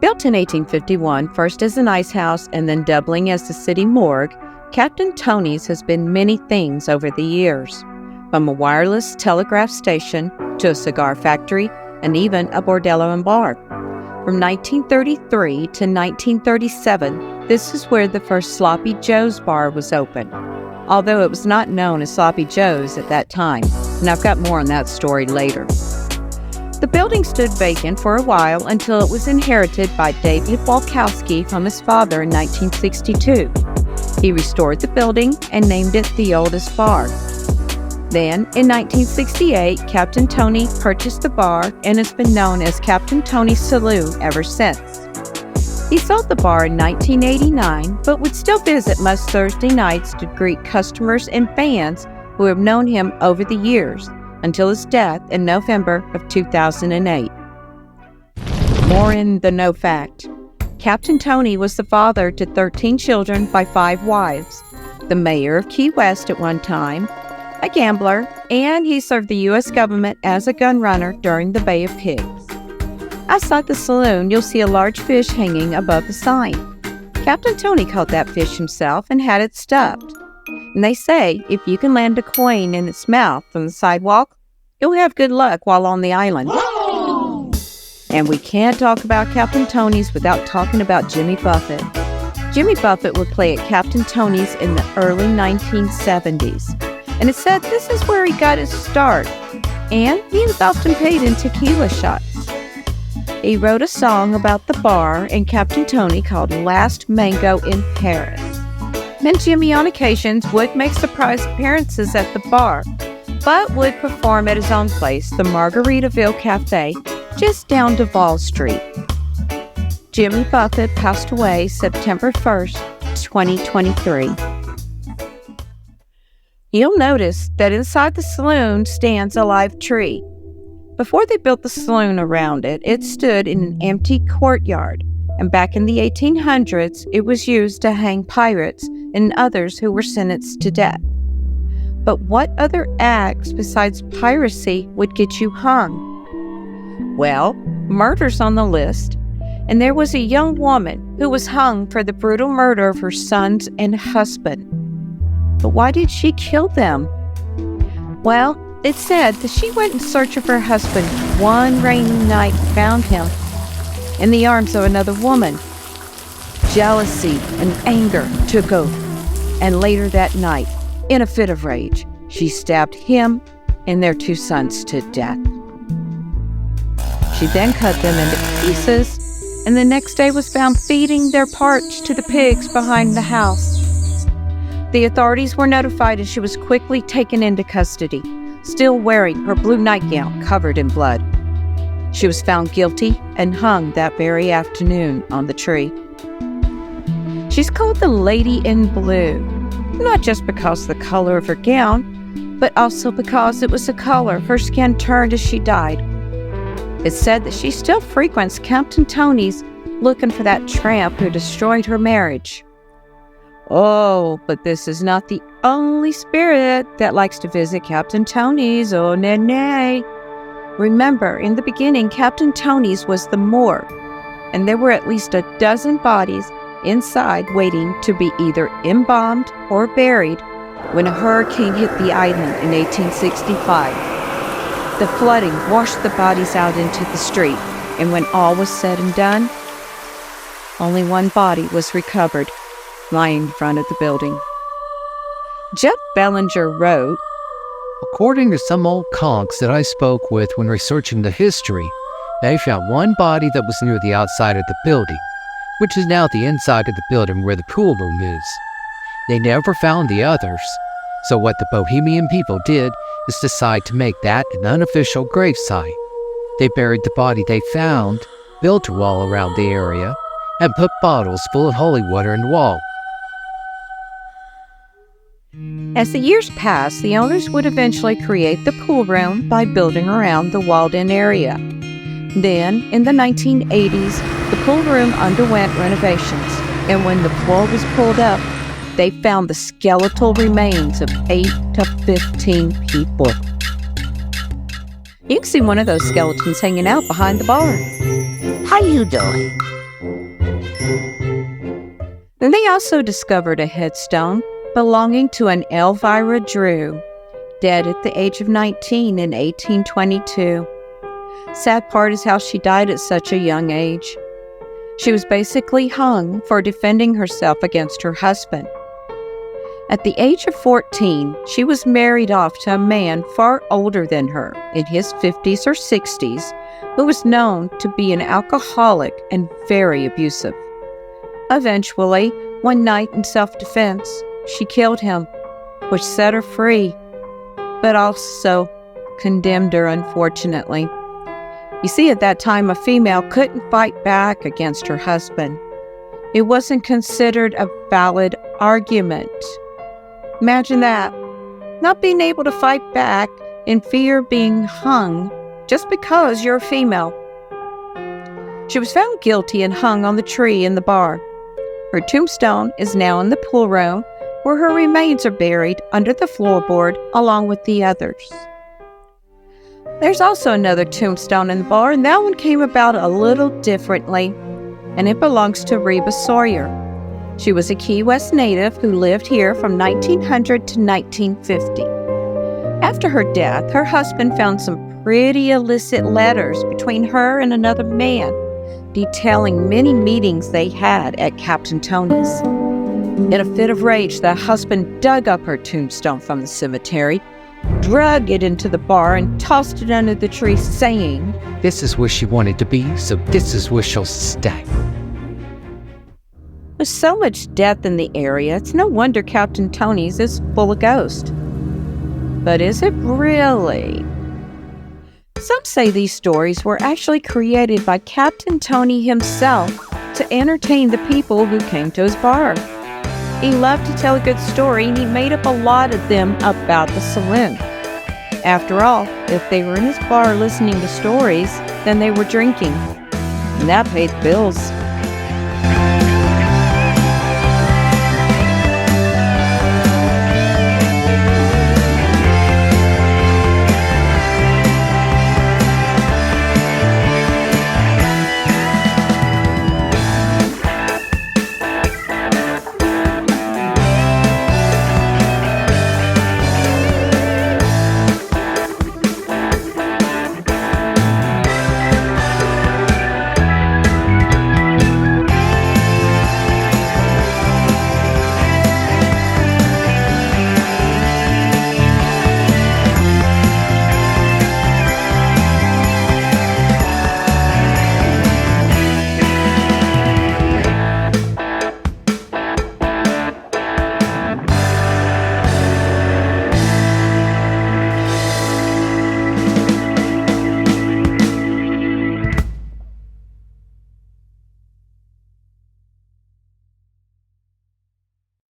Built in 1851, first as an ice house and then doubling as the city morgue, Captain Tony's has been many things over the years, from a wireless telegraph station to a cigar factory and even a bordello and bar. From 1933 to 1937, this is where the first Sloppy Joe's bar was opened, although it was not known as Sloppy Joe's at that time, and I've got more on that story later. The building stood vacant for a while until it was inherited by David Walkowski from his father in 1962. He restored the building and named it the Oldest Bar. Then, in 1968, Captain Tony purchased the bar and has been known as Captain Tony's Saloon ever since. He sold the bar in 1989, but would still visit most Thursday nights to greet customers and fans who have known him over the years, until his death in November of 2008. More in the no fact. Captain Tony was the father to 13 children by 5 wives, the mayor of Key West at one time, a gambler, and he served the U.S. government as a gun runner during the Bay of Pigs. Outside the saloon, you'll see a large fish hanging above the sign. Captain Tony caught that fish himself and had it stuffed. And they say if you can land a coin in its mouth from the sidewalk, you'll have good luck while on the island. Whoa! And we can't talk about Captain Tony's without talking about Jimmy Buffett. Jimmy Buffett would play at Captain Tony's in the early 1970s. And it's said this is where he got his start. And he was often paid in tequila shots. He wrote a song about the bar and Captain Tony called Last Mango in Paris. And Jimmy on occasions would make surprise appearances at the bar, but would perform at his own place, the Margaritaville Cafe, just down Duval Street. Jimmy Buffett passed away September 1st, 2023. You'll notice that inside the saloon stands a live tree. Before they built the saloon around it, it stood in an empty courtyard, and back in the 1800s, it was used to hang pirates and others who were sentenced to death. But what other acts besides piracy would get you hung? Well, murder's on the list, and there was a young woman who was hung for the brutal murder of her sons and husband. But why did she kill them? Well, it's said that she went in search of her husband one rainy night and found him in the arms of another woman. Jealousy and anger took over, and later that night, in a fit of rage, she stabbed him and their 2 sons to death. She then cut them into pieces, and the next day was found feeding their parts to the pigs behind the house. The authorities were notified and she was quickly taken into custody, still wearing her blue nightgown covered in blood. She was found guilty and hung that very afternoon on the tree. She's called the Lady in Blue, not just because of the color of her gown, but also because it was the color her skin turned as she died. It's said that she still frequents Captain Tony's looking for that tramp who destroyed her marriage. Oh, but this is not the only spirit that likes to visit Captain Tony's. Oh, nay. Remember, in the beginning, Captain Tony's was the morgue, and there were at least a dozen bodies inside waiting to be either embalmed or buried when a hurricane hit the island in 1865. The flooding washed the bodies out into the street, and when all was said and done, only one body was recovered, lying in front of the building. Jeff Bellinger wrote, "According to some old conks that I spoke with when researching the history, they found one body that was near the outside of the building, which is now the inside of the building where the pool room is. They never found the others, so what the Bohemian people did is decide to make that an unofficial gravesite. They buried the body they found, built a wall around the area, and put bottles full of holy water in the wall." As the years passed, the owners would eventually create the pool room by building around the walled-in area. Then, in the 1980s, the pool room underwent renovations, and when the floor was pulled up, they found the skeletal remains of 8 to 15 people. You can see one of those skeletons hanging out behind the bar. How you doing? Then they also discovered a headstone belonging to an Elvira Drew, dead at the age of 19 in 1822. Sad part is how she died at such a young age. She was basically hung for defending herself against her husband. At the age of 14, she was married off to a man far older than her, in his 50s or 60s, who was known to be an alcoholic and very abusive. Eventually, one night in self-defense, she killed him, which set her free, but also condemned her, unfortunately. You see, at that time, a female couldn't fight back against her husband. It wasn't considered a valid argument. Imagine that, not being able to fight back in fear of being hung just because you're a female. She was found guilty and hung on the tree in the bar. Her tombstone is now in the pool room, where her remains are buried under the floorboard along with the others. There's also another tombstone in the bar, and that one came about a little differently, and it belongs to Reba Sawyer. She was a Key West native who lived here from 1900 to 1950. After her death, her husband found some pretty illicit letters between her and another man, detailing many meetings they had at Captain Tony's. In a fit of rage, the husband dug up her tombstone from the cemetery, dragged it into the bar, and tossed it under the tree, saying, "This is where she wanted to be, so this is where she'll stay." With so much death in the area, it's no wonder Captain Tony's is full of ghosts. But is it really? Some say these stories were actually created by Captain Tony himself to entertain the people who came to his bar. He loved to tell a good story, and he made up a lot of them about the saloon. After all, if they were in his bar listening to stories, then they were drinking, and that paid the bills.